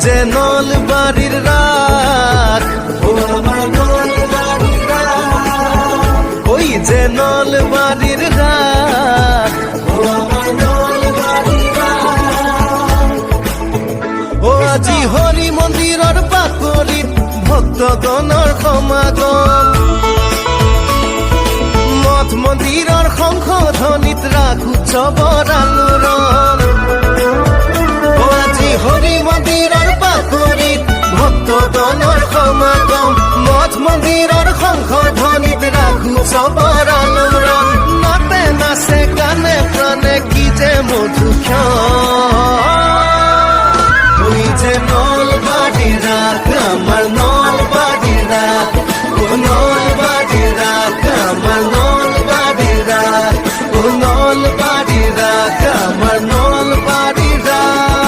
যে নলবাড়িৰ ৰাখ, ও আমাৰ নলবাড়িৰ ৰাখ, ওই যে নলবাড়িৰ ৰাখ, ও আমাৰ নলবাড়িৰ ৰাখ। ও আজি হৰি মন্দিৰৰ বাকৰিত ভক্তগণৰ সমাগম, মঠ মন্দিৰৰ শংখ ধ্বনিত ৰাস উৎসৱৰ আলোড়ন। ও আজি হৰি মন্দিৰৰ বাকৰিত ভক্তগণৰ সমাগম, মঠ মন্দিৰৰ শংখ ধ্বনিত ৰাস উৎসৱৰ আলোড়ন। নাচে নাচে গানে প্ৰাণে কি যে মধুৰ ক্ষণ।